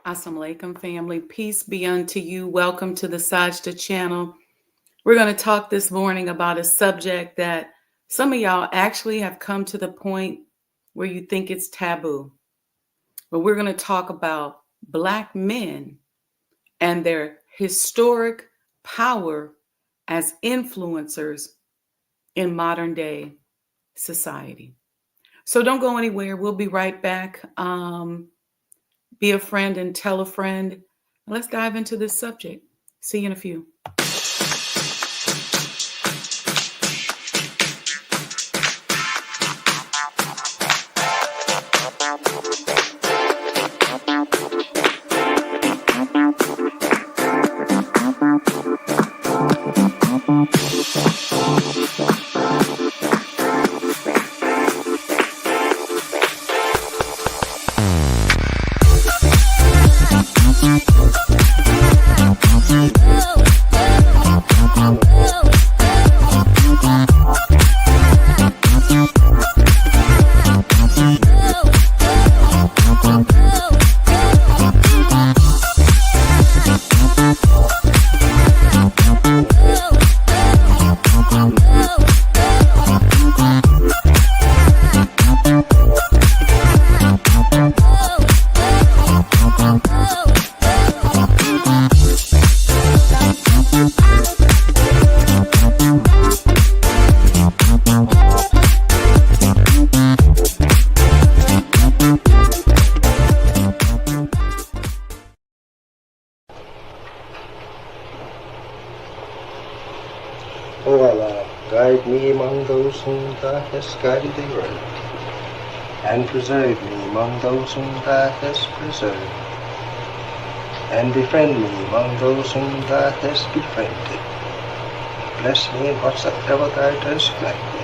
Assalamu alaikum, family. Peace be unto you. Welcome to the Sajdah channel. We're going to talk this morning about a subject that some of y'all actually have come to the point where you think it's taboo. But we're going to talk about Black men and their historic power as influencers in modern day society. So don't go anywhere. We'll be right back. Be a friend and tell a friend. Let's dive into this subject. See you in a few. O Allah, guide me among those whom Thou hast guided aright, and preserve me among those whom Thou hast preserved, and befriend me among those whom Thou hast befriended. Bless me in whatsoever Thou dost grant me,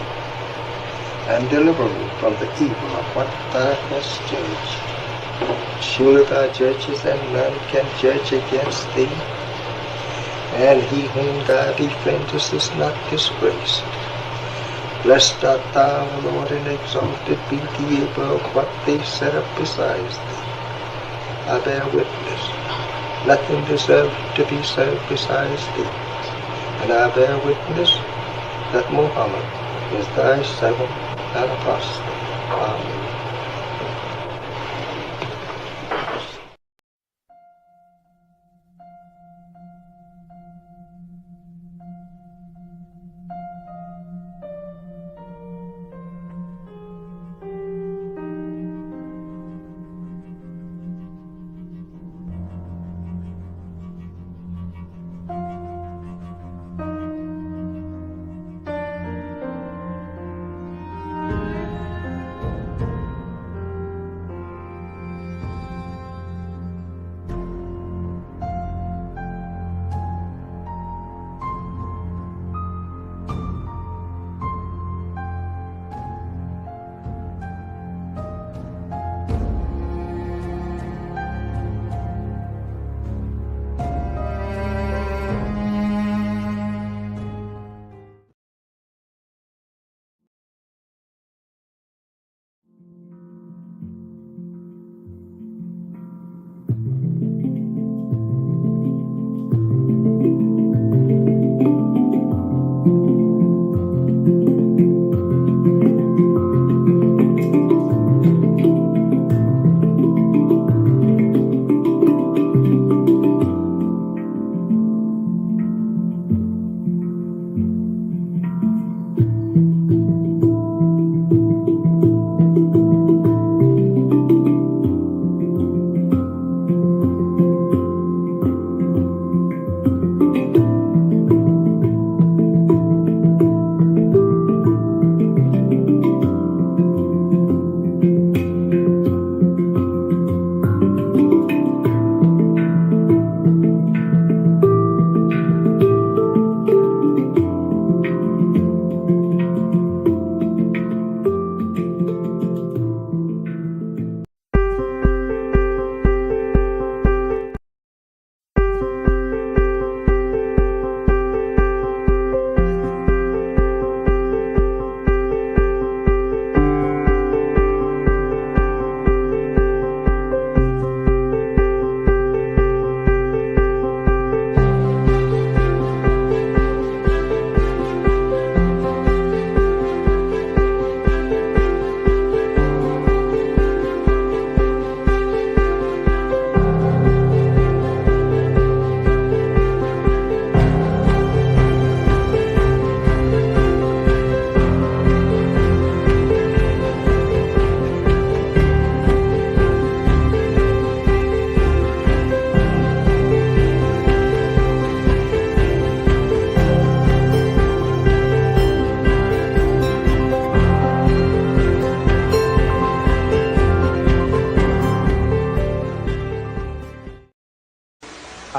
and deliver me from the evil of what Thou hast judged. Surely Thou judgest, and none can judge against Thee, and he whom Thou befriendest is not disgraced. Blessed art Thou, O Lord, and exalted be Thee above what they set up besides Thee. I bear witness, nothing deserves to be served besides Thee, and I bear witness that Muhammad is Thy servant and apostle. Amen.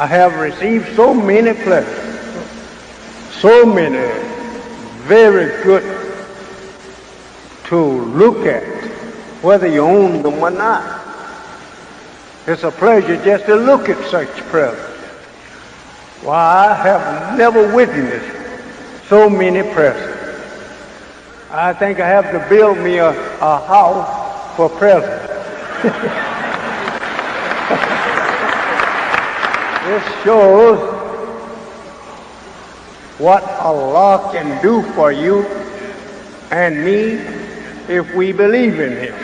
I have received so many pleasures, so many very good to look at, whether you own them or not. It's a pleasure just to look at such presents. Why, I have never witnessed so many presents. I think I have to build me a house for presents. This shows what Allah can do for you and me if we believe in Him.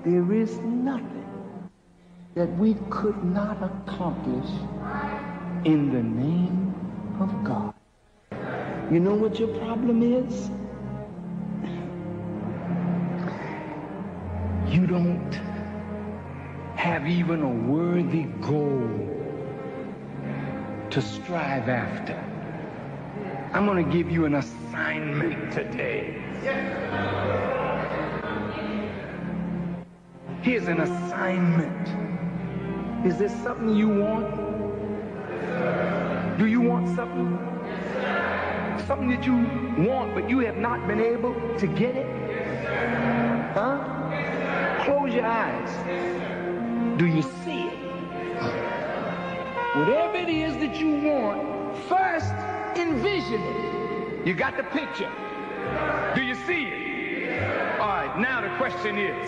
There is nothing that we could not accomplish in the name of God. You know what your problem is? You don't have even a worthy goal to strive after. I'm going to give you an assignment today. Here's an assignment. Is there something you want? Do you want something? Something that you want, but you have not been able to get it? Huh? Close your eyes. Do you see it? Whatever it is that you want, first envision it. You got the picture. Do you see it? All right, now the question is,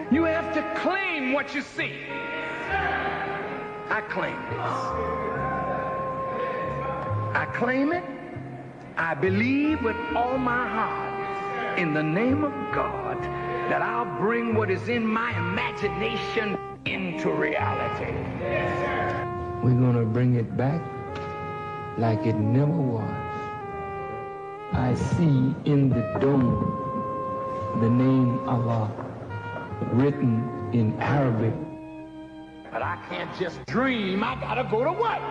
you have to claim what you see. I claim this. I claim it. I believe with all my heart in the name of God that I'll bring what is in my imagination into reality. We're going to bring it back like it never was. I see in the dome the name Allah written in Arabic. But I can't just dream. I gotta go to work.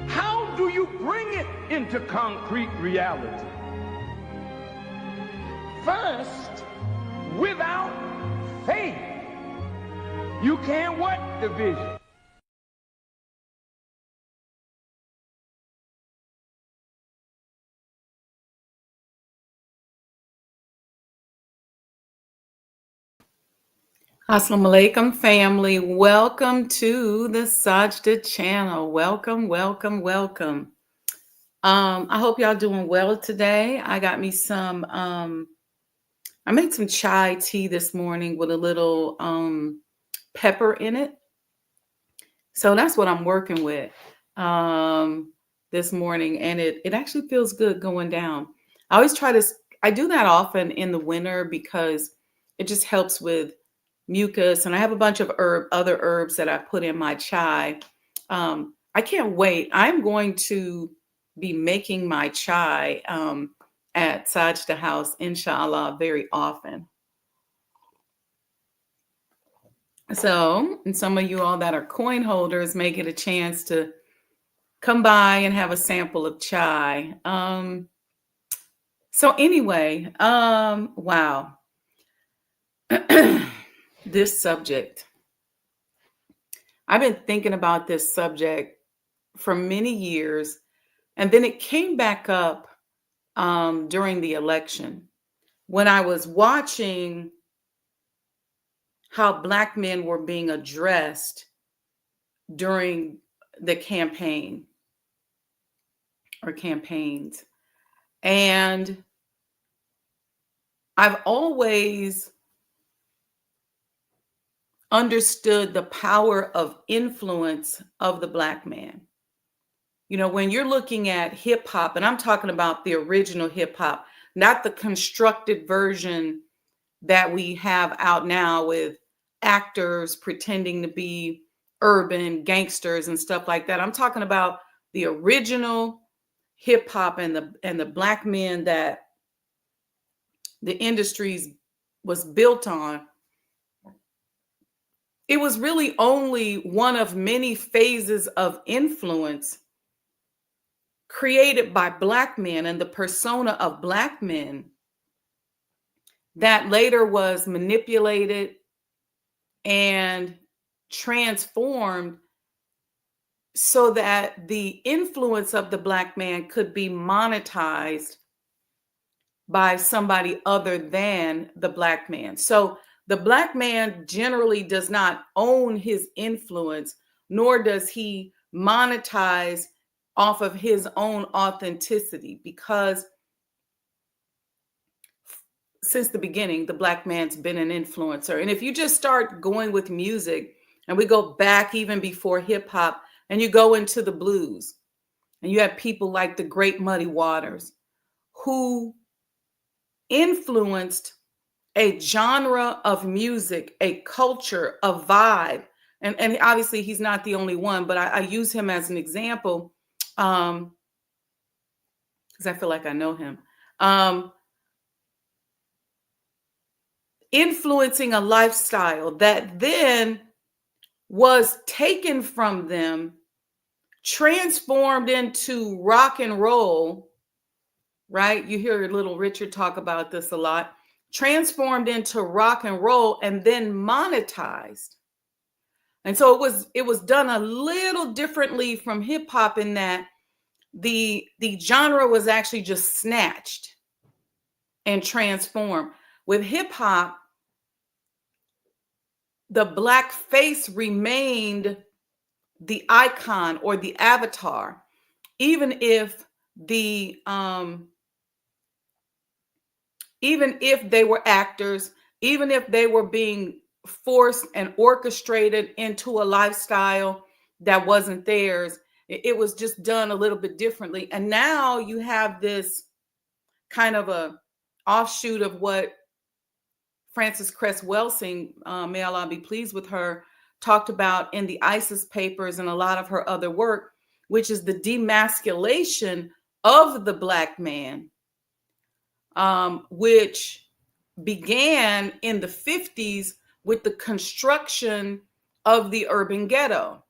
How do you bring it into concrete reality? First, without faith, you can't work the vision. Assalamu alaikum, family. Welcome to the Sajdah channel. Welcome, welcome, welcome. I hope y'all doing well today. I got me some, I made some chai tea this morning with a little pepper in it. So that's what I'm working with this morning. And it actually feels good going down. I do that often in the winter because it just helps with mucus, and I have a bunch of other herbs that I put in my chai. I can't wait. I'm going to be making my chai at Sajdah House, inshallah, very often. So, and some of you all that are coin holders may get a chance to come by and have a sample of chai. So anyway, wow. This subject. I've been thinking about this subject for many years, and then it came back up during the election when I was watching how Black men were being addressed during the campaign or campaigns. And I've always understood the power of influence of the Black man. You know, when you're looking at hip hop, and I'm talking about the original hip hop, not the constructed version that we have out now with actors pretending to be urban gangsters and stuff like that. I'm talking about the original hip hop and the Black men that the industries was built on. It was really only one of many phases of influence created by Black men and the persona of Black men that later was manipulated and transformed so that the influence of the Black man could be monetized by somebody other than the Black man. So the Black man generally does not own his influence, nor does he monetize off of his own authenticity, because since the beginning, the Black man's been an influencer. And if you just start going with music, and we go back even before hip hop, and you go into the blues, and you have people like the Great Muddy Waters, who influenced a genre of music, a culture, a vibe. And obviously he's not the only one, but I use him as an example because I feel like I know him. Influencing a lifestyle that then was taken from them, transformed into rock and roll, right? You hear little Richard talk about this a lot. Transformed into rock and roll and then monetized. And so it was done a little differently from hip hop in that the genre was actually just snatched and transformed. With hip hop, the Black face remained the icon or the avatar, even if they were actors, even if they were being forced and orchestrated into a lifestyle that wasn't theirs. It was just done a little bit differently. And now you have this kind of a offshoot of what Frances Cress Welsing, may Allah be pleased with her, talked about in the ISIS papers and a lot of her other work, which is the demasculation of the Black man, which began in the 50s with the construction of the urban ghetto.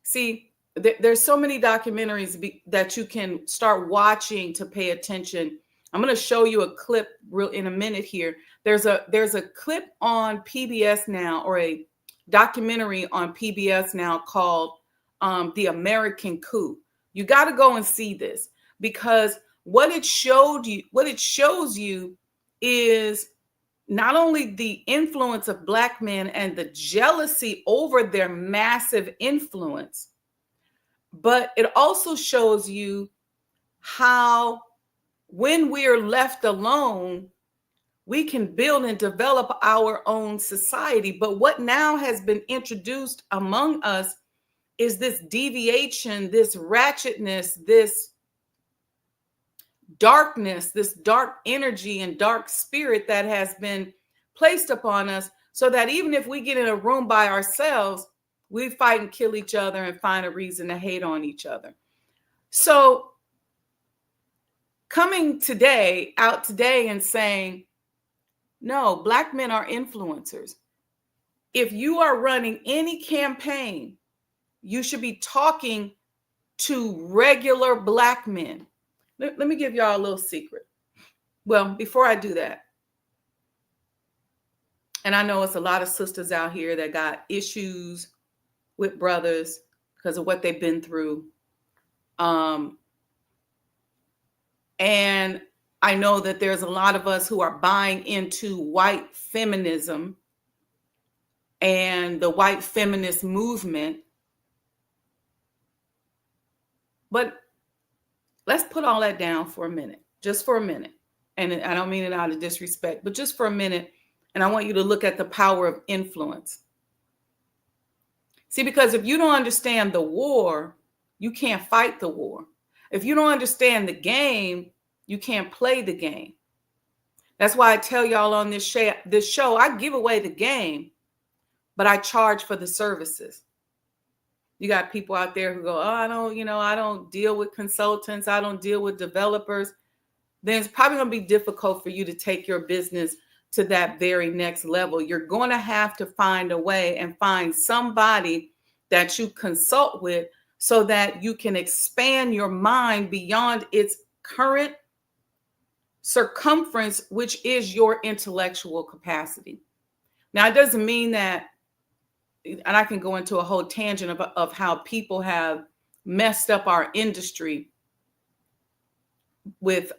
See, there's so many documentaries that you can start watching to pay attention. I'm going to show you a clip in a minute here. There's a clip on PBS now, or a documentary on PBS now called The American Coup. You got to go and see this, because what it shows you is not only the influence of Black men and the jealousy over their massive influence, but it also shows you how when we're left alone, we can build and develop our own society. But what now has been introduced among us is this deviation, this ratchetness, this darkness, this dark energy and dark spirit that has been placed upon us, so that even if we get in a room by ourselves, we fight and kill each other and find a reason to hate on each other. So coming out today and saying, no, Black men are influencers. If you are running any campaign, you should be talking to regular Black men. Let me give y'all a little secret. Well, before I do that, and I know it's a lot of sisters out here that got issues with brothers because of what they've been through. And I know that there's a lot of us who are buying into white feminism and the white feminist movement. But let's put all that down for a minute, just for a minute. And I don't mean it out of disrespect, but just for a minute. And I want you to look at the power of influence. See, because if you don't understand the war, you can't fight the war. If you don't understand the game, you can't play the game. That's why I tell y'all on this show, I give away the game, but I charge for the services. You got people out there who go, oh, I don't deal with consultants. I don't deal with developers. Then it's probably going to be difficult for you to take your business to that very next level. You're going to have to find a way and find somebody that you consult with so that you can expand your mind beyond its current circumference, which is your intellectual capacity. Now, it doesn't mean that, and I can go into a whole tangent of how people have messed up our industry with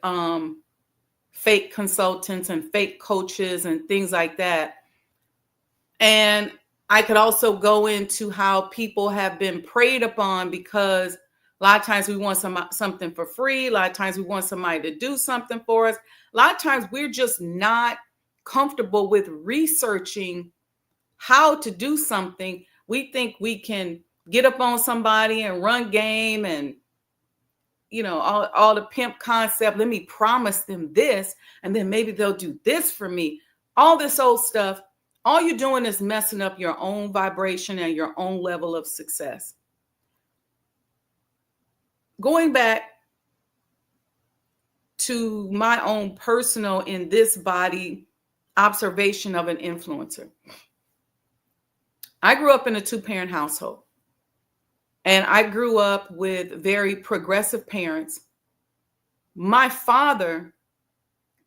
fake consultants and fake coaches and things like that. And I could also go into how people have been preyed upon, because a lot of times we want something for free. A lot of times we want somebody to do something for us. A lot of times we're just not comfortable with researching how to do something. We think we can get up on somebody and run game and, you know, all the pimp concept. Let me promise them this, and then maybe they'll do this for me. All this old stuff. All you're doing is messing up your own vibration and your own level of success. Going back to my own personal in this body observation of an influencer. I grew up in a 2-parent household, and I grew up with very progressive parents. My father,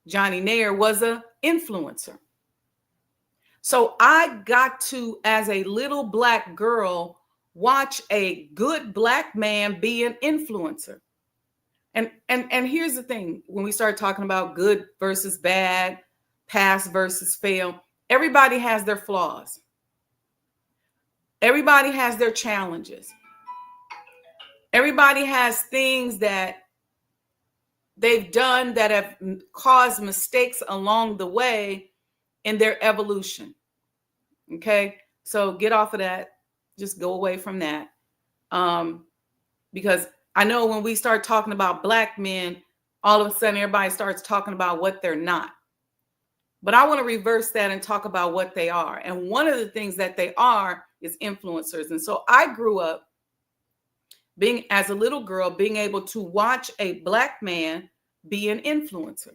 Johnny Nair, was an influencer. So I got to, as a little Black girl, watch a good Black man be an influencer. And here's the thing, when we start talking about good versus bad, pass versus fail, everybody has their flaws. Everybody has their challenges. Everybody has things that they've done that have caused mistakes along the way in their evolution. Okay, so get off of that. Just go away from that. Because I know when we start talking about Black men, all of a sudden everybody starts talking about what they're not. But I want to reverse that and talk about what they are. And one of the things that they are is influencers. And so I grew up being, as a little girl, being able to watch a Black man be an influencer.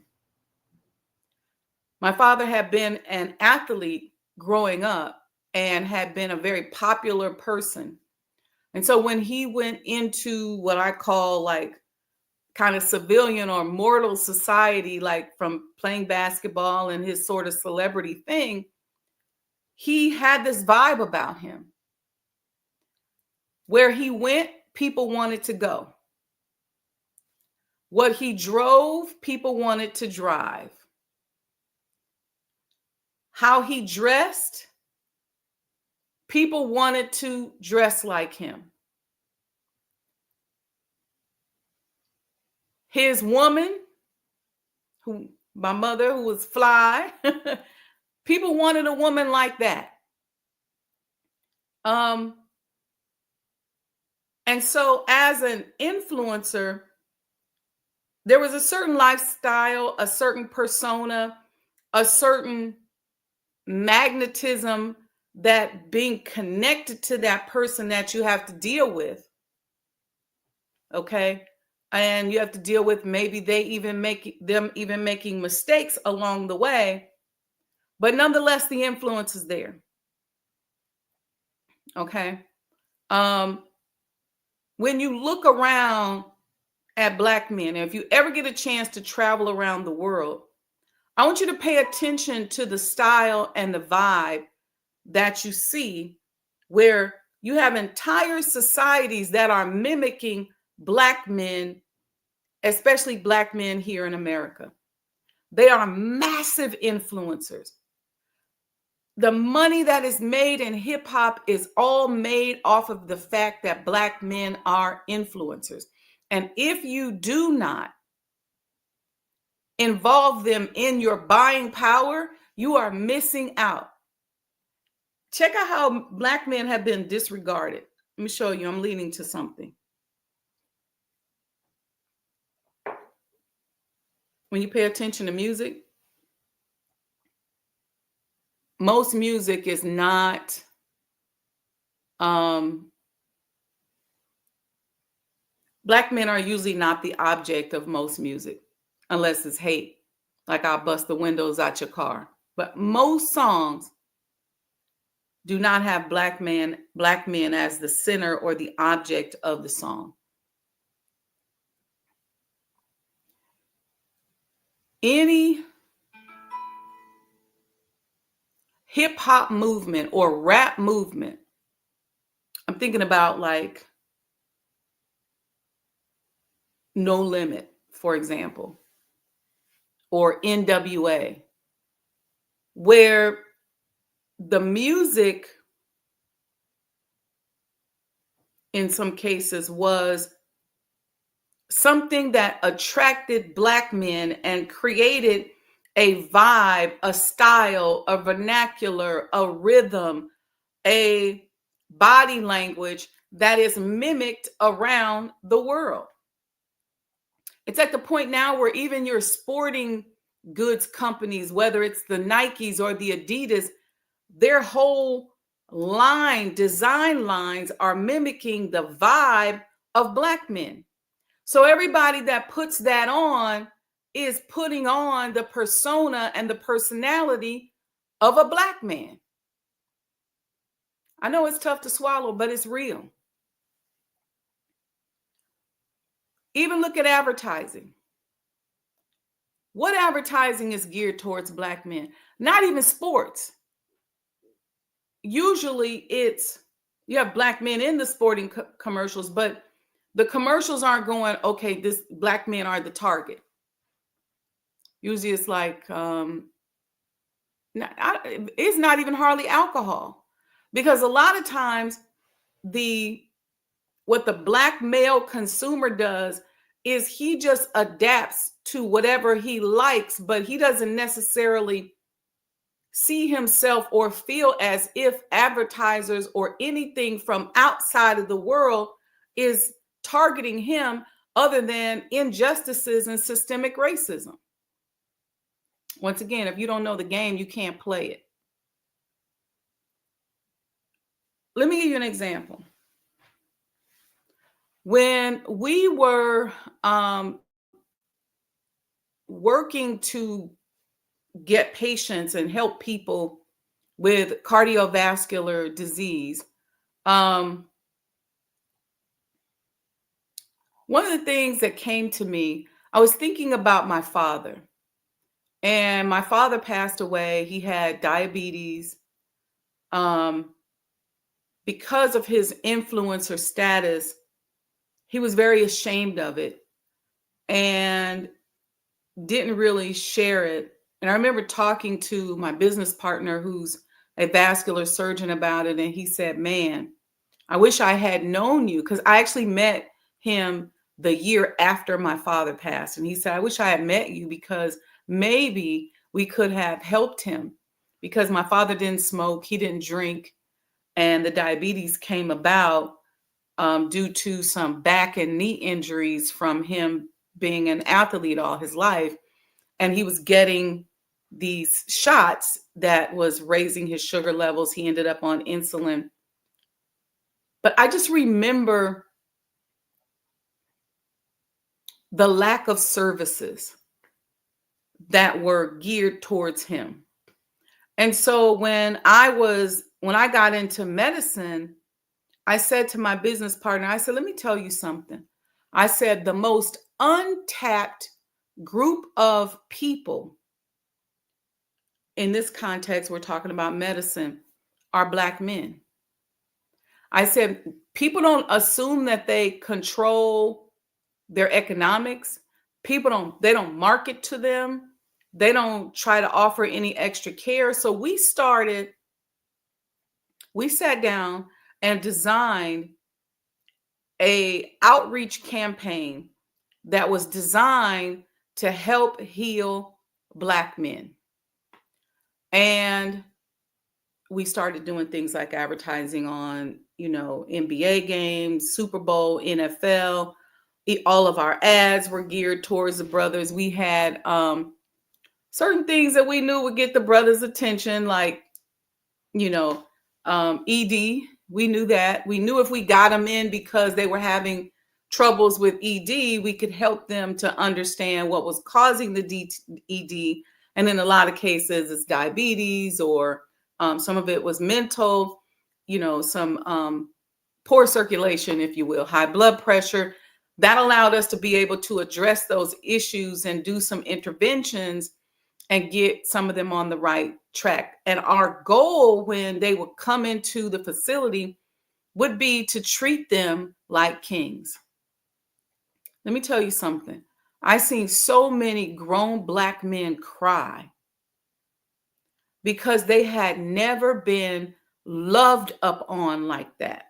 My father had been an athlete growing up and had been a very popular person. And so when he went into what I call like kind of civilian or mortal society, like from playing basketball and his sort of celebrity thing, he had this vibe about him. Where he went, people wanted to go. What he drove, people wanted to drive. How he dressed, people wanted to dress like him. His woman, my mother, who was fly, people wanted a woman like that. And so as an influencer, there was a certain lifestyle, a certain persona, a certain magnetism that being connected to that person that you have to deal with. Okay. And you have to deal with maybe making mistakes along the way, but nonetheless, the influence is there. Okay. When you look around at Black men, if you ever get a chance to travel around the world, I want you to pay attention to the style and the vibe that you see, where you have entire societies that are mimicking Black men, especially Black men here in America. They are massive influencers. The money that is made in hip hop is all made off of the fact that Black men are influencers. And if you do not involve them in your buying power, you are missing out. Check out how Black men have been disregarded. Let me show you. I'm leading to something. When you pay attention to music, most music is not Black men are usually not the object of most music, unless it's hate, like I'll bust the windows out your car. But most songs do not have Black men as the center or the object of the song. any hip hop movement or rap movement, I'm thinking about like No Limit, for example, or NWA, where the music in some cases was something that attracted Black men and created a vibe, a style, a vernacular, a rhythm, a body language that is mimicked around the world. It's at the point now where even your sporting goods companies, whether it's the Nikes or the Adidas, their whole line, design lines are mimicking the vibe of Black men. So everybody that puts that on is putting on the persona and the personality of a Black man. I know it's tough to swallow, but it's real. Even look at advertising. What advertising is geared towards Black men? Not even sports. Usually it's, you have Black men in the sporting commercials, but the commercials aren't going, okay, this Black men are the target. Usually it's like, it's not even hardly alcohol, because a lot of times what the Black male consumer does is he just adapts to whatever he likes, but he doesn't necessarily see himself or feel as if advertisers or anything from outside of the world is targeting him, other than injustices and systemic racism. Once again, if you don't know the game, you can't play it. Let me give you an example. When we were working to get patients and help people with cardiovascular disease, one of the things that came to me, I was thinking about my father. And my father passed away. He had diabetes. Because of his influencer status, he was very ashamed of it and didn't really share it. And I remember talking to my business partner, who's a vascular surgeon, about it. And he said, man, I wish I had known you, because I actually met him the year after my father passed. And he said, I wish I had met you, because maybe we could have helped him, because my father didn't smoke, he didn't drink, and the diabetes came about due to some back and knee injuries from him being an athlete all his life. And he was getting these shots that was raising his sugar levels. He ended up on insulin. But I just remember the lack of services that were geared towards him. And so when I got into medicine, I said to my business partner, I said, let me tell you something. I said, the most untapped group of people in this context, we're talking about medicine, are Black men. I said, people don't assume that they control their economics. They don't market to them. They don't try to offer any extra care. So we sat down and designed a outreach campaign that was designed to help heal Black men. And we started doing things like advertising on, NBA games, Super Bowl, NFL. All of our ads were geared towards the brothers. We had certain things that we knew would get the brothers' attention, like, ED. We knew that. We knew if we got them in because they were having troubles with ED, we could help them to understand what was causing the ED. And in a lot of cases, it's diabetes, or some of it was mental, some poor circulation, if you will, high blood pressure. that allowed us to be able to address those issues and do some interventions and get some of them on the right track. And our goal when they would come into the facility would be to treat them like kings. Let me tell you something. I've seen so many grown Black men cry because they had never been loved up on like that.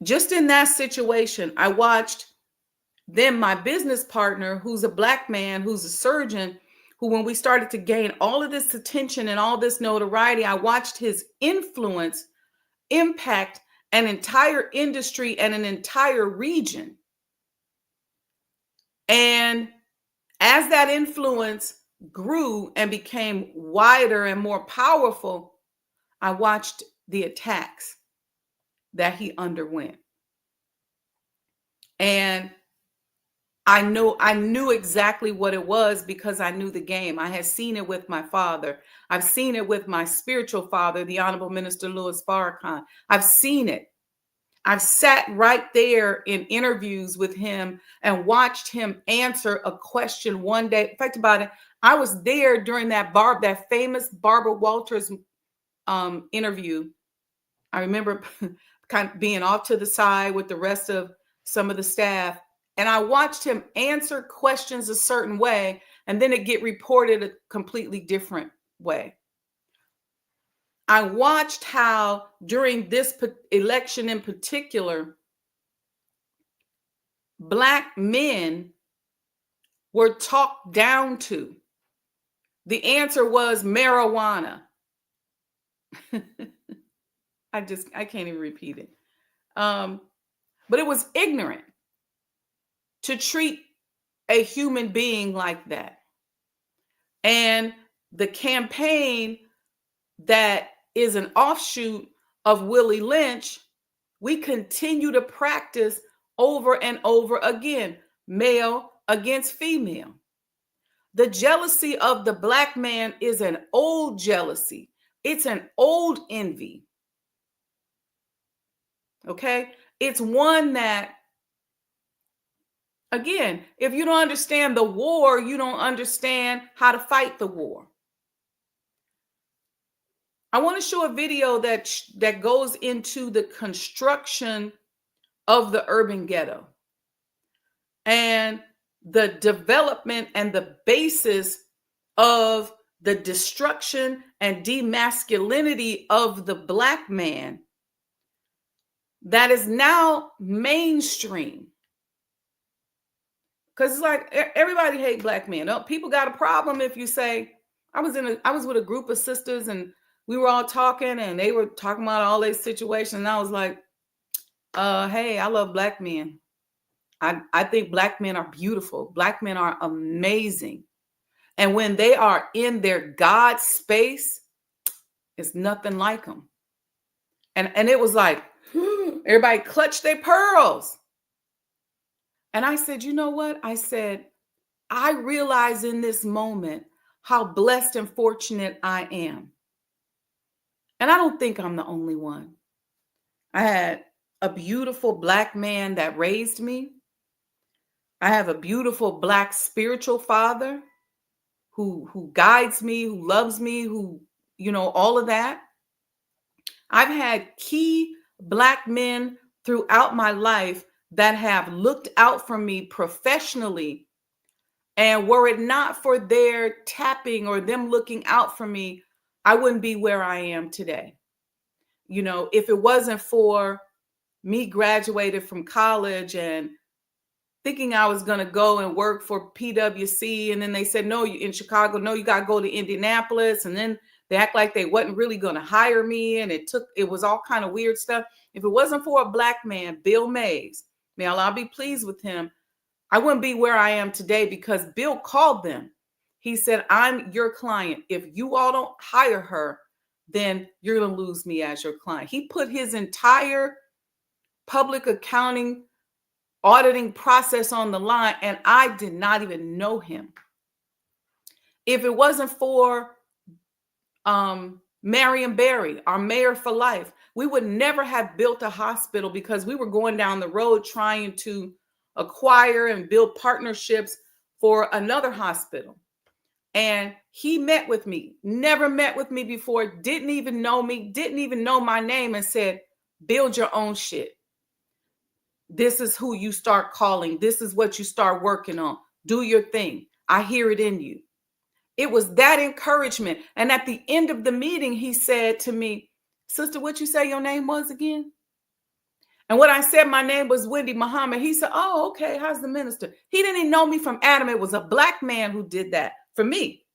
Just in that situation, I watched then my business partner, who's a Black man, who's a surgeon, who when we started to gain all of this attention and all this notoriety, I watched his influence impact an entire industry and an entire region. And as that influence grew and became wider and more powerful, I watched the attacks that he underwent. And I knew exactly what it was because I knew the game. I had seen it with my father. I've seen it with my spiritual father, the Honorable Minister Louis Farrakhan. I've seen it. I've sat right there in interviews with him and watched him answer a question one day. In fact, about it, I was there during that famous Barbara Walters interview. I remember kind of being off to the side with the rest of some of the staff, and I watched him answer questions a certain way, and then it get reported a completely different way. I watched how during this election in particular, Black men were talked down to. The answer was marijuana. I can't even repeat it. But it was ignorant to treat a human being like that. And the campaign that is an offshoot of Willie Lynch, we continue to practice over and over again, male against female. The jealousy of the Black man is an old jealousy. It's an old envy. Okay? It's one that, again, if you don't understand the war, you don't understand how to fight the war. I want to show a video that goes into the construction of the urban ghetto and the development and the basis of the destruction and demasculinity of the Black man that is now mainstream. Because it's like everybody hates Black men. People got a problem if you say, I was with a group of sisters and we were all talking and they were talking about all these situations. And I was like, hey, I love Black men. I think Black men are beautiful. Black men are amazing. And when they are in their God space, it's nothing like them. And it was like, everybody clutched their pearls. And I said, you know what? I said, I realize in this moment how blessed and fortunate I am. And I don't think I'm the only one. I had a beautiful Black man that raised me. I have a beautiful Black spiritual father who guides me, who loves me, who, all of that. I've had key Black men throughout my life that have looked out for me professionally. And were it not for their tapping or them looking out for me, I wouldn't be where I am today. If it wasn't for me graduated from college and thinking I was going to go and work for PwC. And then they said, no, you in Chicago, no, you got to go to Indianapolis. And then they act like they wasn't really going to hire me. And it was all kind of weird stuff. If it wasn't for a Black man, Bill Mays, may Allah be pleased with him, I wouldn't be where I am today because Bill called them. He said, I'm your client. If you all don't hire her, then you're going to lose me as your client. He put his entire public accounting auditing process on the line, and I did not even know him. If it wasn't for Marion Barry, our mayor for life. We would never have built a hospital because we were going down the road trying to acquire and build partnerships for another hospital. And he met with me, never met with me before, didn't even know me, didn't even know my name, and said, build your own shit. This is who you start calling. This is what you start working on. Do your thing. I hear it in you. It was that encouragement. And at the end of the meeting, he said to me, sister, what you say your name was again? And when I said my name was Wendy Muhammad, he said, oh, okay, how's the minister? He didn't even know me from Adam. It was a black man who did that for me.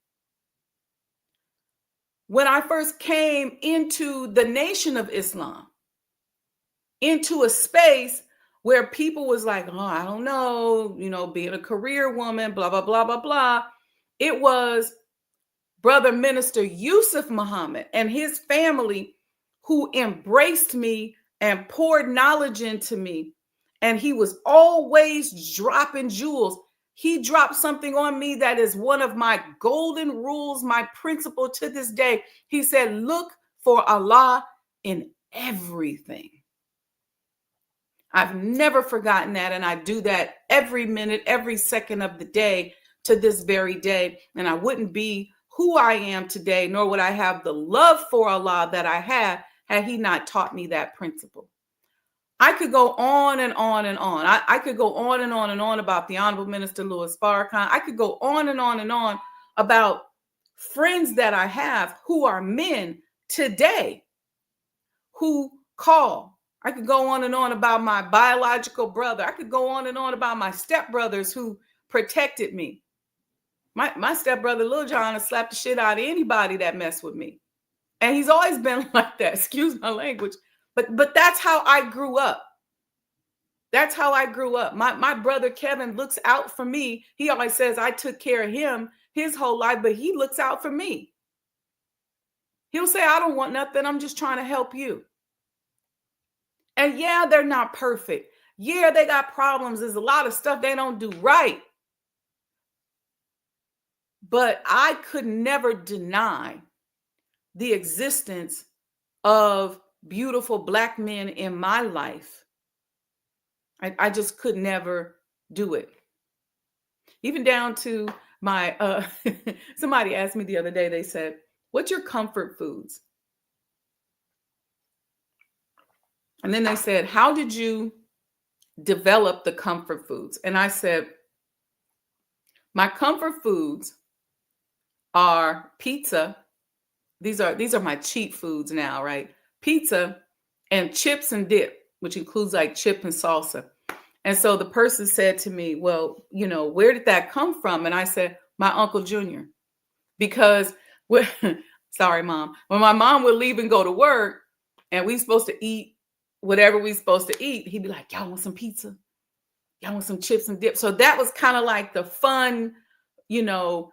When I first came into the Nation of Islam, into a space where people was like, oh, I don't know, being a career woman, blah, blah, blah, blah, blah. It was Brother Minister Yusuf Muhammad and his family who embraced me and poured knowledge into me. And he was always dropping jewels. He dropped something on me that is one of my golden rules, my principle to this day. He said, look for Allah in everything. I've never forgotten that. And I do that every minute, every second of the day to this very day. And I wouldn't be who I am today, nor would I have the love for Allah that I have had he not taught me that principle. I could go on and on and on. I could go on and on and on about the Honorable Minister Louis Farrakhan. I could go on and on and on about friends that I have who are men today who call. I could go on and on about my biological brother. I could go on and on about my stepbrothers who protected me. My stepbrother, Lil John, has slapped the shit out of anybody that messed with me. And he's always been like that. Excuse my language. But that's how I grew up. That's how I grew up. My brother Kevin looks out for me. He always says I took care of him his whole life, but he looks out for me. He'll say, I don't want nothing. I'm just trying to help you. And yeah, they're not perfect. Yeah, they got problems. There's a lot of stuff they don't do right. But I could never deny the existence of beautiful Black men in my life. I just could never do it. Even down to my, somebody asked me the other day, they said, what's your comfort foods? And then they said, how did you develop the comfort foods? And I said, my comfort foods are pizza. These are my cheat foods now, right? Pizza and chips and dip, which includes like chip and salsa. And so the person said to me, well, where did that come from? And I said, my Uncle Junior. Because, sorry, Mom, when my mom would leave and go to work and we supposed to eat whatever we supposed to eat, he'd be like, y'all want some pizza? Y'all want some chips and dip? So that was kind of like the fun,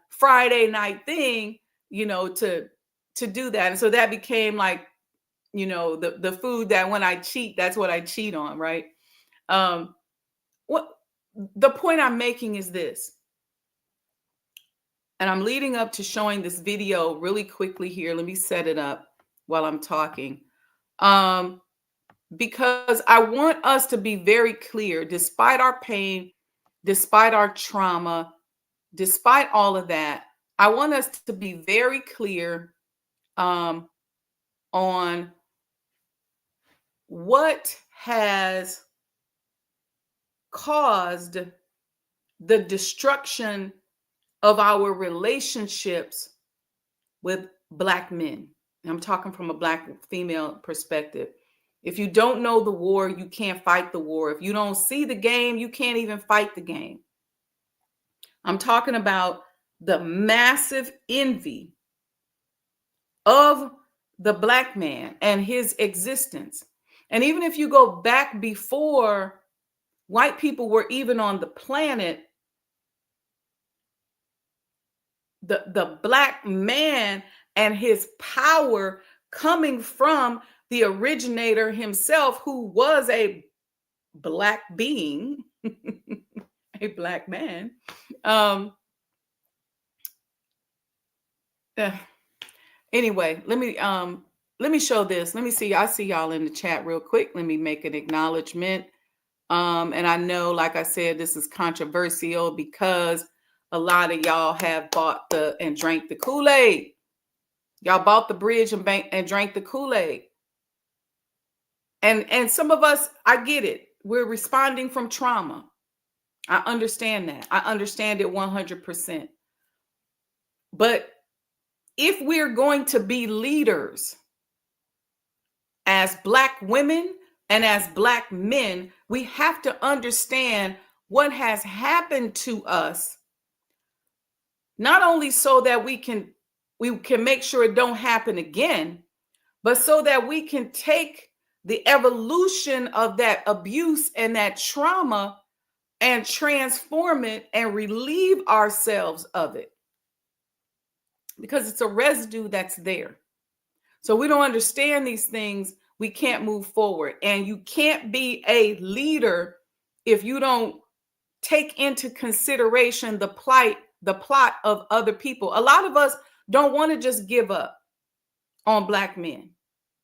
Friday night thing, to do that. And so that became like, the food that when I cheat, that's what I cheat on, right? What the point I'm making is this, and I'm leading up to showing this video really quickly here. Let me set it up while I'm talking. Because I want us to be very clear, despite our pain, despite our trauma, despite all of that, I want us to be very clear on what has caused the destruction of our relationships with Black men. And I'm talking from a Black female perspective. If you don't know the war, you can't fight the war. If you don't see the game, you can't even fight the game. I'm talking about the massive envy of the Black man and his existence. And even if you go back before white people were even on the planet, the Black man and his power coming from the originator himself, who was a Black being, a Black man. Anyway, let me show this. Let me see. I see y'all in the chat real quick. Let me make an acknowledgement. And I know, like I said, this is controversial because a lot of y'all have bought and drank the Kool-Aid. Y'all bought the bridge and drank the Kool-Aid. And some of us, I get it. We're responding from trauma. I understand that. I understand it 100%. But if we're going to be leaders as Black women and as Black men, we have to understand what has happened to us, not only so that we can make sure it don't happen again, but so that we can take the evolution of that abuse and that trauma and transform it and relieve ourselves of it, because it's a residue that's there. So we don't understand these things, we can't move forward. And you can't be a leader if you don't take into consideration the plot of other people. A lot of us don't want to just give up on Black men.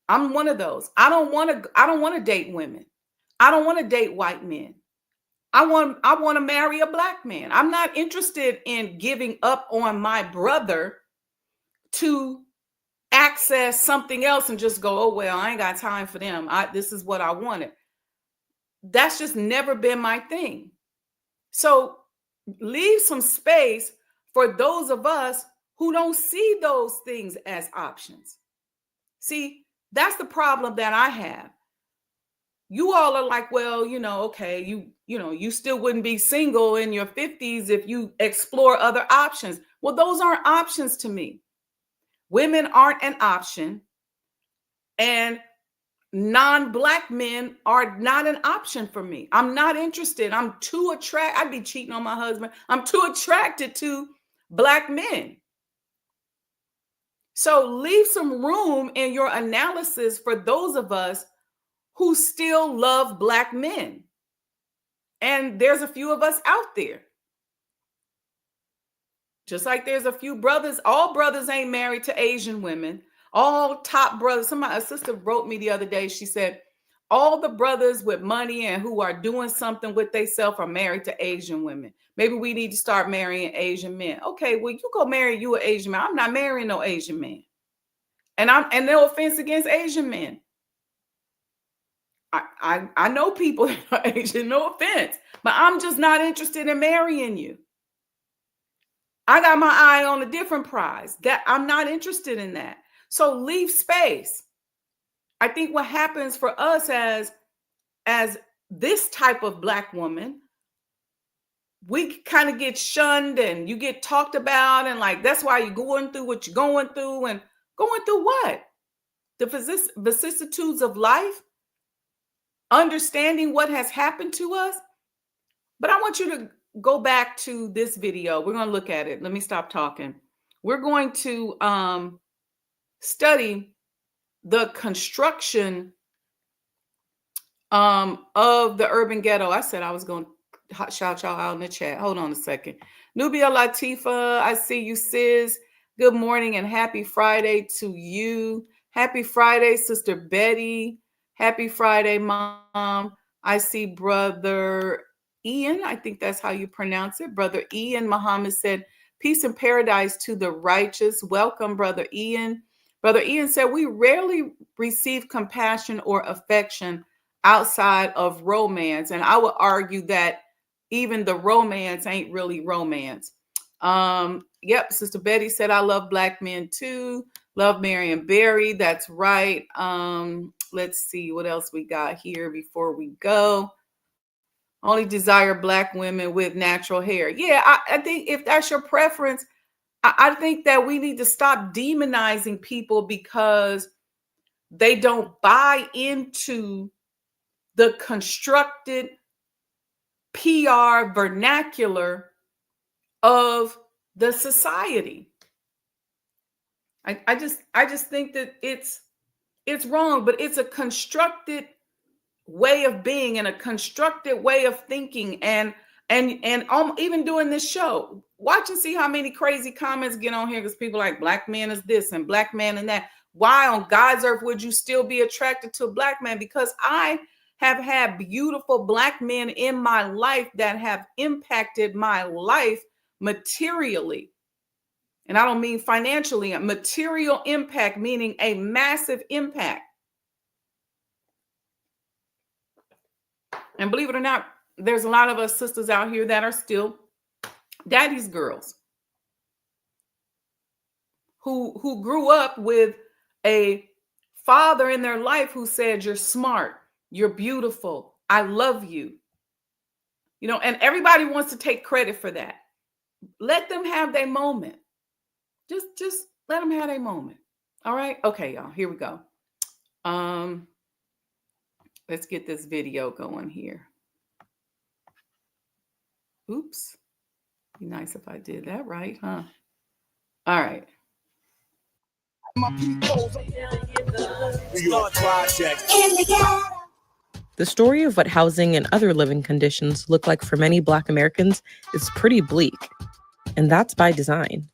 I'm one of those. I don't want to date women. I don't want to date white men. I want to marry a Black man. I'm not interested in giving up on my brother to access something else and just go, oh, well, I ain't got time for them. This is what I wanted. That's just never been my thing. So leave some space for those of us who don't see those things as options. See, that's the problem that I have. You all are like, well, okay, you still wouldn't be single in your 50s if you explore other options. Well, those aren't options to me. Women aren't an option, and non-Black men are not an option for me. I'm not interested. I'm too attracted. I'd be cheating on my husband. I'm too attracted to Black men. So leave some room in your analysis for those of us who still love Black men. And there's a few of us out there. Just like there's a few brothers, all brothers ain't married to Asian women. All top brothers. A sister wrote me the other day. She said, all the brothers with money and who are doing something with themselves are married to Asian women. Maybe we need to start marrying Asian men. Okay, well, you go marry you an Asian man. I'm not marrying no Asian man. And no offense against Asian men. I know people that are Asian, no offense, but I'm just not interested in marrying you. I got my eye on a different prize. That I'm not interested in that. So leave space. I think what happens for us as this type of Black woman, we kind of get shunned and you get talked about, and like that's why you're going through what you're going through. And going through what? The vicissitudes of life, understanding what has happened to us. But I want you to go back to this video. We're going to look at it. Let me stop talking. We're going to study the construction of the urban ghetto. I said I was going to shout y'all out in the chat. Hold on a second. Nubia Latifa, I see you, sis. Good morning and happy Friday to you. Happy Friday, Sister Betty. Happy Friday, Mom. I see Brother Ian. I think that's how you pronounce it. Brother Ian Muhammad said, peace and paradise to the righteous. Welcome, Brother Ian. Brother Ian said, we rarely receive compassion or affection outside of romance. And I would argue that even the romance ain't really romance. Yep, Sister Betty said, I love Black men too. Love Marion Barry. That's right. Let's see what else we got here before we go. Only desire Black women with natural hair. Yeah, I think if that's your preference, I think that we need to stop demonizing people because they don't buy into the constructed PR vernacular of the society. I just think that it's wrong, but it's a constructed way of being and a constructed way of thinking. And And even doing this show, watch and see how many crazy comments get on here because people like black man is this and black man and that. Why on God's earth would you still be attracted to a black man? Because I have had beautiful black men in my life that have impacted my life materially. And I don't mean financially, a material impact, meaning a massive impact. And believe it or not, there's a lot of us sisters out here that are still daddy's girls who grew up with a father in their life who said, you're smart, you're beautiful, I love you. You know, and everybody wants to take credit for that. Let them have their moment. Just let them have their moment. All right. Okay, y'all, here we go. Let's get this video going here. Oops. Be nice if I did that right, huh? All right. The story of what housing and other living conditions look like for many Black Americans is pretty bleak, and that's by design.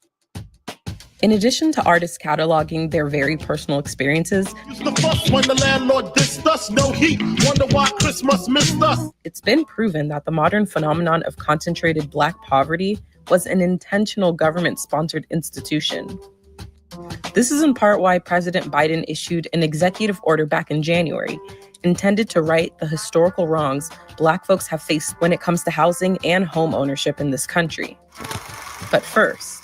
In addition to artists cataloging their very personal experiences, it's been proven that the modern phenomenon of concentrated Black poverty was an intentional government-sponsored institution. This is in part why President Biden issued an executive order back in January, intended to right the historical wrongs Black folks have faced when it comes to housing and home ownership in this country. But first,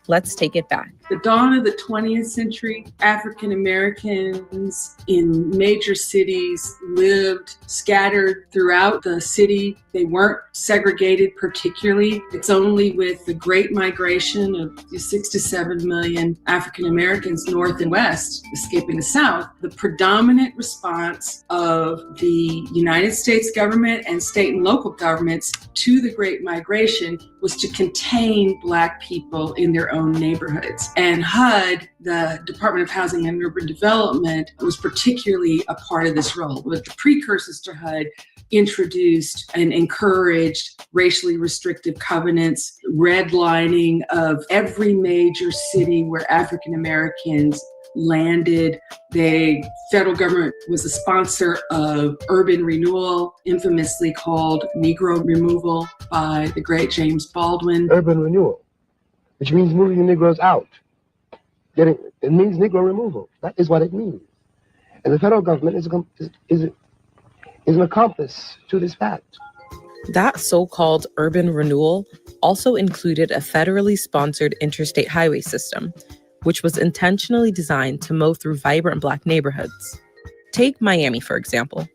let's take it back. The dawn of the 20th century, African Americans in major cities lived scattered throughout the city. They weren't segregated particularly. It's only with the Great Migration of 6 to 7 million African Americans north and west escaping the South, the predominant response of the United States government and state and local governments to the Great Migration was to contain Black people in their own neighborhoods. And HUD, the Department of Housing and Urban Development, was particularly a part of this role. But the precursors to HUD introduced and encouraged racially restrictive covenants, redlining of every major city where African Americans landed. The federal government was a sponsor of urban renewal, infamously called Negro removal by the great James Baldwin. Urban renewal, which means moving the Negroes out. It means Negro removal. That is what it means. And the federal government is an accomplice to this fact. That so-called urban renewal also included a federally sponsored interstate highway system, which was intentionally designed to mow through vibrant Black neighborhoods. Take Miami, for example.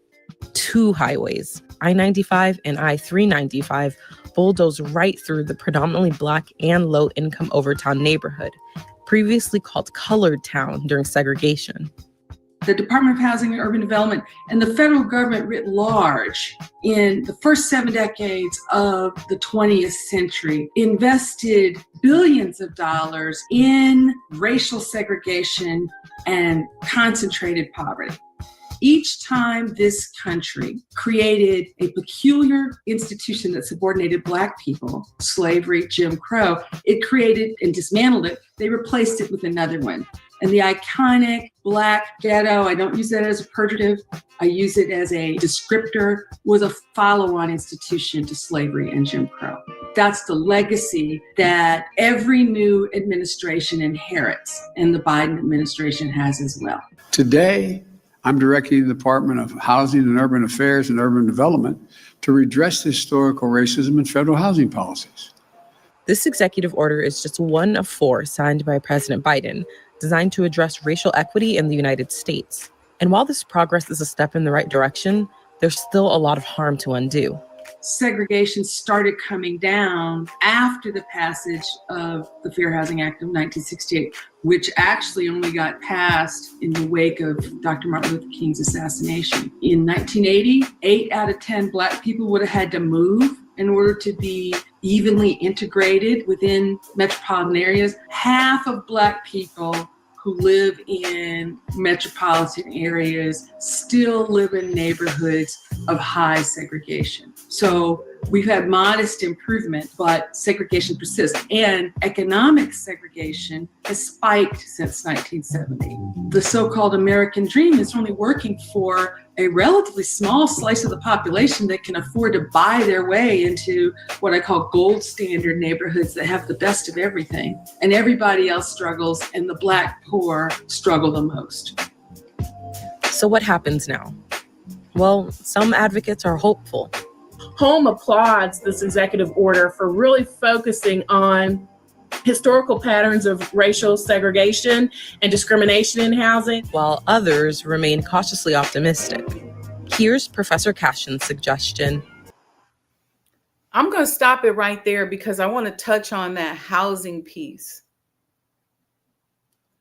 2 highways, I-95 and I-395, bulldoze right through the predominantly Black and low-income Overtown neighborhood, previously called Colored Town during segregation. The Department of Housing and Urban Development and the federal government writ large in the first 7 decades of the 20th century invested billions of dollars in racial segregation and concentrated poverty. Each time this country created a peculiar institution that subordinated Black people, slavery, Jim Crow, it created and dismantled it. They replaced it with another one. And the iconic Black ghetto, I don't use that as a pejorative, I use it as a descriptor, was a follow-on institution to slavery and Jim Crow. That's the legacy that every new administration inherits, and the Biden administration has as well. Today, I'm directing the Department of Housing and Urban Affairs and Urban Development to redress historical racism in federal housing policies. This executive order is just one of 4 signed by President Biden, designed to address racial equity in the United States. And while this progress is a step in the right direction, there's still a lot of harm to undo. Segregation started coming down after the passage of the Fair Housing Act of 1968, which actually only got passed in the wake of Dr. Martin Luther King's assassination. In 1980, 8 out of 10 Black people would have had to move in order to be evenly integrated within metropolitan areas. Half of Black people who live in metropolitan areas still live in neighborhoods of high segregation. So we've had modest improvement, but segregation persists. And economic segregation has spiked since 1970. The so-called American dream is only working for a relatively small slice of the population that can afford to buy their way into what I call gold standard neighborhoods that have the best of everything. And everybody else struggles, and the Black poor struggle the most. So what happens now? Well, some advocates are hopeful. Home applauds this executive order for really focusing on historical patterns of racial segregation and discrimination in housing, while others remain cautiously optimistic. Here's Professor Cashin's suggestion. I'm going to stop it right there because I want to touch on that housing piece.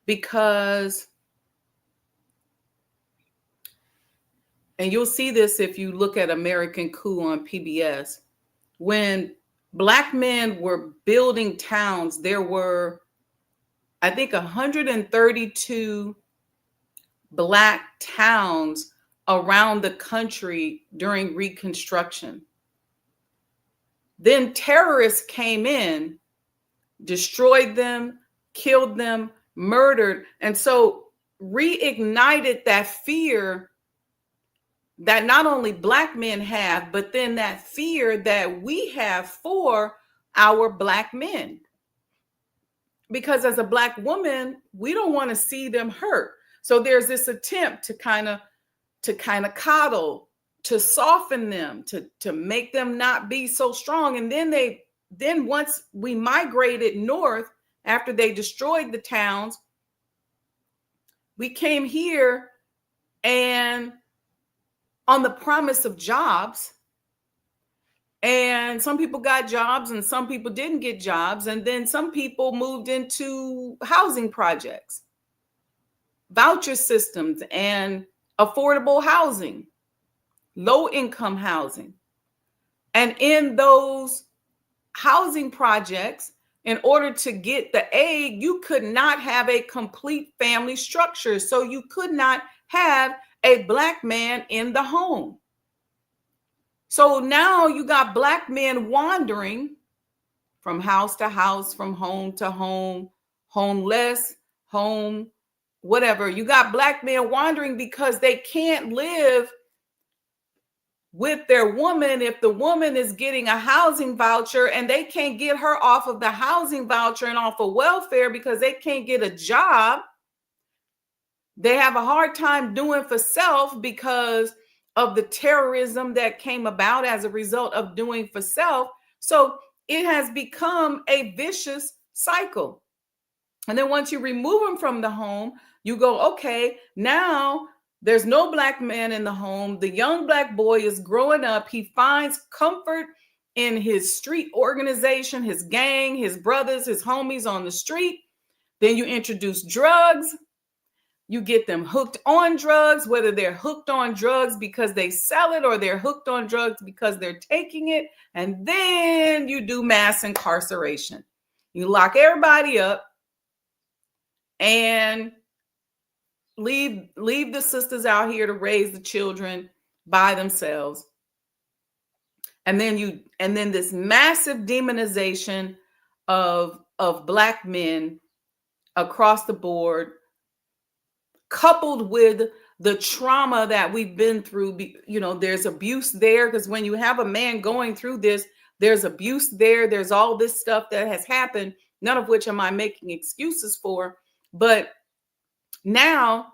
Because, and you'll see this if you look at American Coup on PBS, when Black men were building towns, there were, I think, 132 Black towns around the country during Reconstruction. Then terrorists came in, destroyed them, killed them, murdered, and so reignited that fear that not only Black men have, but then that fear that we have for our Black men. Because as a Black woman, we don't want to see them hurt. So there's this attempt to kind of coddle, to soften them, to make them not be so strong. And then once we migrated north, after they destroyed the towns, we came here and on the promise of jobs, and some people got jobs and some people didn't get jobs. And then some people moved into housing projects, voucher systems, and affordable housing, low income housing. And in those housing projects, in order to get the aid, you could not have a complete family structure. So you could not have a Black man in the home. So now you got Black men wandering from house to house, from home to home, homeless, home, whatever. You got Black men wandering because they can't live with their woman if the woman is getting a housing voucher and they can't get her off of the housing voucher and off of welfare because they can't get a job. They have a hard time doing for self because of the terrorism that came about as a result of doing for self. So it has become a vicious cycle. And then once you remove them from the home, you go, okay, now there's no Black man in the home. The young Black boy is growing up. He finds comfort in his street organization, his gang, his brothers, his homies on the street. Then you introduce drugs. You get them hooked on drugs, whether they're hooked on drugs because they sell it or they're hooked on drugs because they're taking it. And then you do mass incarceration. You lock everybody up and leave the sisters out here to raise the children by themselves. And then this massive demonization of Black men across the board, coupled with the trauma that we've been through. There's abuse there, because when you have a man going through this, there's abuse there. There's all this stuff that has happened, none of which am I making excuses for. But now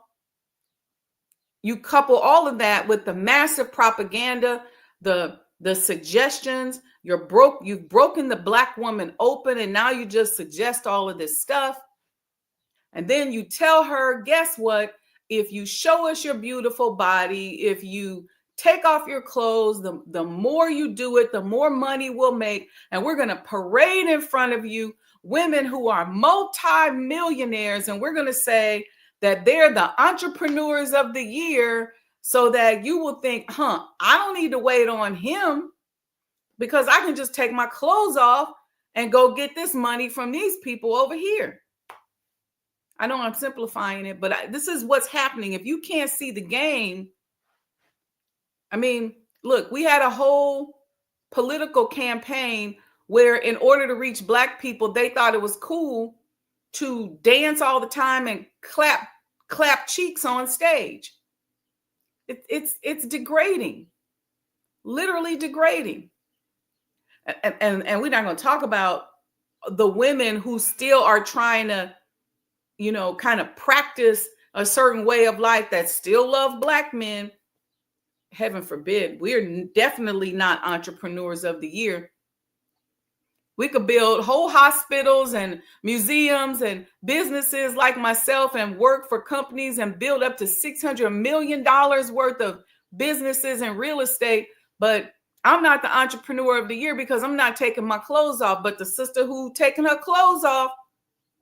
you couple all of that with the massive propaganda, the suggestions. You've broken the Black woman open, and now you just suggest all of this stuff. And then you tell her, guess what? If you show us your beautiful body, if you take off your clothes, the more you do it, the more money we'll make. And we're going to parade in front of you women who are multi-millionaires. And we're going to say that they're the entrepreneurs of the year, so that you will think, I don't need to wait on him, because I can just take my clothes off and go get this money from these people over here. I know I'm simplifying it, but this is what's happening. If you can't see the game, I mean, look, we had a whole political campaign where in order to reach Black people, they thought it was cool to dance all the time and clap cheeks on stage. It's degrading, literally degrading. And we're not going to talk about the women who still are trying to, kind of practice a certain way of life that still love Black men. Heaven forbid. We're definitely not entrepreneurs of the year. We could build whole hospitals and museums and businesses like myself and work for companies and build up to $600 million worth of businesses and real estate. But I'm not the entrepreneur of the year because I'm not taking my clothes off. But the sister who taking her clothes off,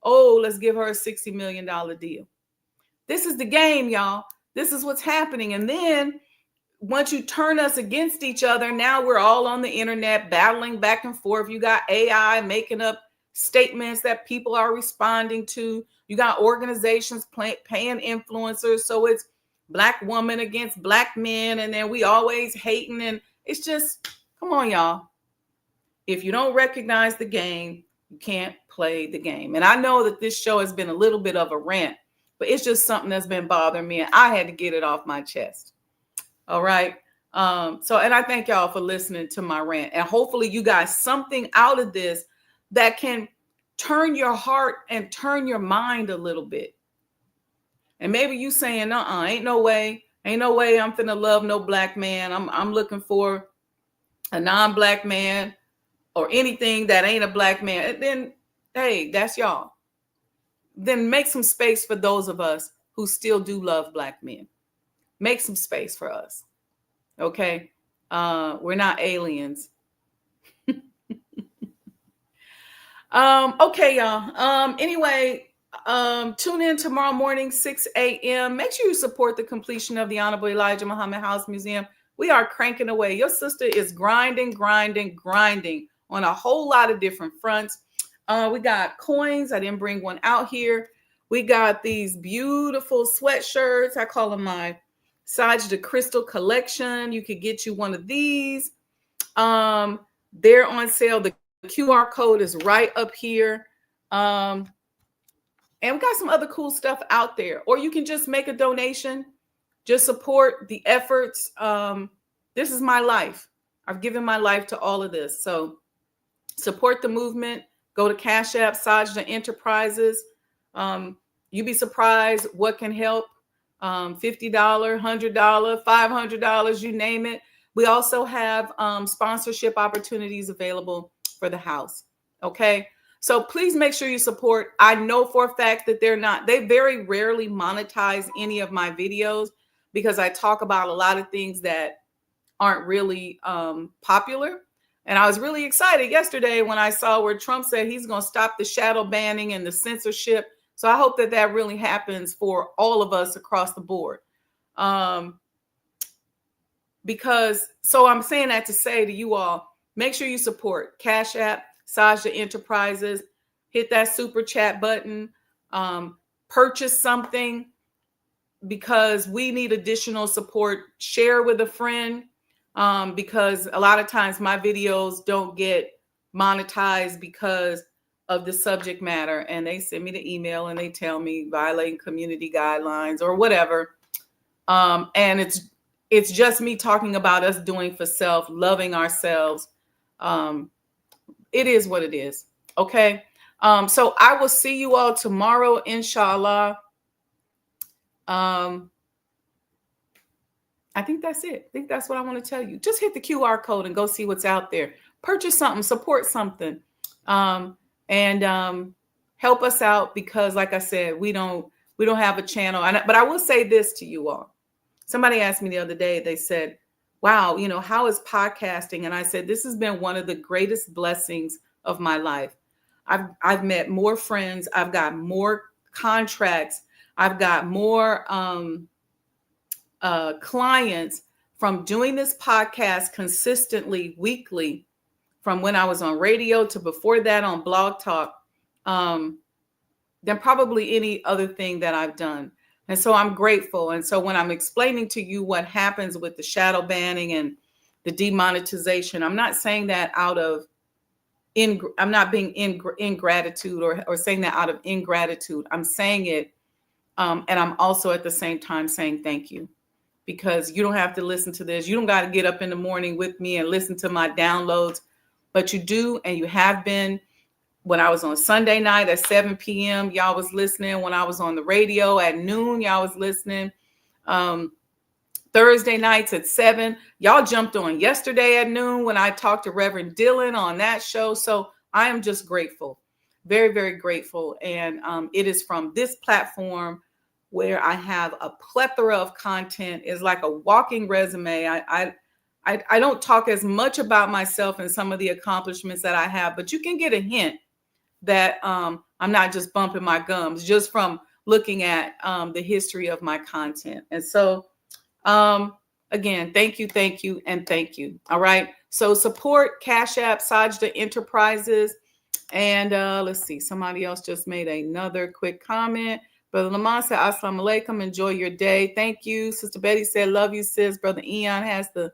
oh, let's give her a $60 million deal. This is the game, y'all. This is what's happening. And then once you turn us against each other, now we're all on the internet battling back and forth. You got AI making up statements that people are responding to. You got organizations paying influencers. So it's Black woman against Black men. And then we always hating. And it's just, come on, y'all. If you don't recognize the game, you can't play the game. And I know that this show has been a little bit of a rant, but it's just something that's been bothering me. And I had to get it off my chest. All right. And I thank y'all for listening to my rant. And hopefully you guys something out of this that can turn your heart and turn your mind a little bit. And maybe you saying, ain't no way I'm finna love no Black man. I'm looking for a non-Black man or anything that ain't a Black man. And then, hey, that's y'all. Then make some space for those of us who still do love Black men. Make some space for us. Okay. We're not aliens. Okay, y'all. Anyway, tune in tomorrow morning, 6 a.m. Make sure you support the completion of the Honorable Elijah Muhammad House Museum. We are cranking away. Your sister is grinding on a whole lot of different fronts. We got coins. I didn't bring one out here. We got these beautiful sweatshirts. I call them my Sajdah Crystal Collection. You could get you one of these. They're on sale. The QR code is right up here. And we got some other cool stuff out there. Or you can just make a donation. Just support the efforts. This is my life. I've given my life to all of this. So support the movement. Go to Cash App, Sajdah Enterprises. You'd be surprised what can help. $50, $100, $500, you name it. We also have sponsorship opportunities available for the house. Okay. So please make sure you support. I know for a fact that they very rarely monetize any of my videos because I talk about a lot of things that aren't really popular. And I was really excited yesterday when I saw where Trump said he's going to stop the shadow banning and the censorship. So I hope that really happens for all of us across the board. So I'm saying that to say to you all, make sure you support Cash App, Sajdah Enterprises, hit that super chat button, purchase something because we need additional support. Share with a friend because a lot of times my videos don't get monetized because of the subject matter, and they send me the email and they tell me violating community guidelines or whatever. And it's just me talking about us doing for self, loving ourselves. It is what it is. Okay. So I will see you all tomorrow, inshallah. I think that's it. I think that's what I want to tell you. Just hit the QR code and go see what's out there. Purchase something, support something. And help us out because, like I said, we don't have a channel. But I will say this to you all. Somebody asked me the other day, they said, wow, how is podcasting? And I said, this has been one of the greatest blessings of my life. I've met more friends. I've got more contracts. I've got more clients from doing this podcast consistently, weekly, from when I was on radio to before that on Blog Talk, than probably any other thing that I've done. And so I'm grateful. And so when I'm explaining to you what happens with the shadow banning and the demonetization. I'm not saying that out of I'm not being ingratitude or saying that out of ingratitude. I'm saying it, and I'm also at the same time saying thank you, because you don't have to listen to this. You don't got to get up in the morning with me and listen to my downloads, but you do, and you have been. When I was on Sunday night at 7 p.m., y'all was listening. When I was on the radio at noon, y'all was listening. Thursday nights at 7, y'all jumped on yesterday at noon when I talked to Reverend Dylan on that show. So I am just grateful, very, very grateful. And it is from this platform where I have a plethora of content. It's like a walking resume. I don't talk as much about myself and some of the accomplishments that I have, but you can get a hint that I'm not just bumping my gums just from looking at the history of my content. And so, again, thank you, and thank you. All right. So support Cash App, Sajdah Enterprises. And let's see, somebody else just made another quick comment. Brother Lamont said, Assalamu alaikum, enjoy your day. Thank you. Sister Betty said, love you, sis. Brother Eon has the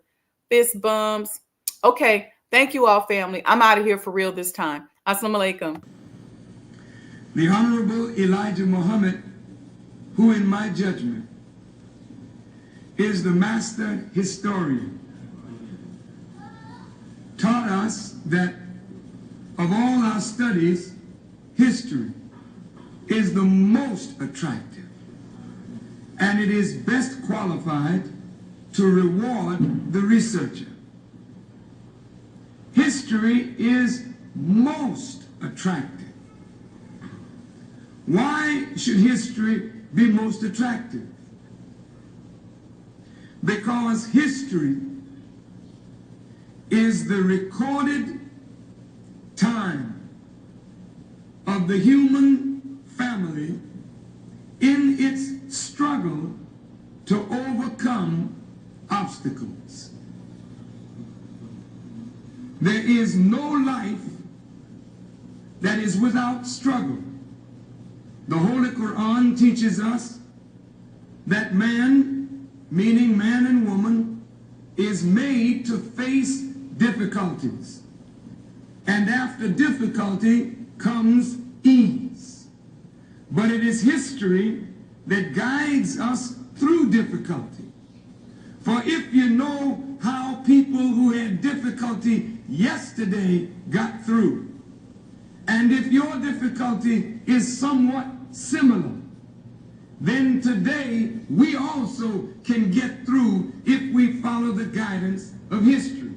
fist bumps. Okay. Thank you all, family. I'm out of here for real this time. Assalamu alaikum. The Honorable Elijah Muhammad, who in my judgment is the master historian, taught us that of all our studies, history is the most attractive, and it is best qualified to reward the researcher. History is most attractive. Why should history be most attractive? Because history is the recorded time of the human family in its struggle to overcome obstacles. There is no life that is without struggle. The Holy Quran teaches us that man, meaning man and woman, is made to face difficulties. And after difficulty comes ease. But it is history that guides us through difficulty. For if you know how people who had difficulty yesterday got through, and if your difficulty is somewhat similar, then today we also can get through if we follow the guidance of history.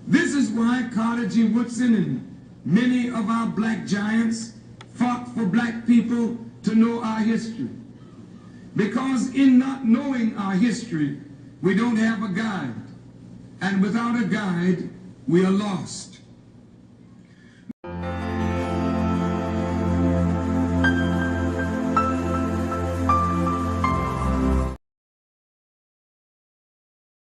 This is why Carter G. Woodson and many of our black giants fought for black people to know our history. Because in not knowing our history, we don't have a guide. And without a guide, we are lost.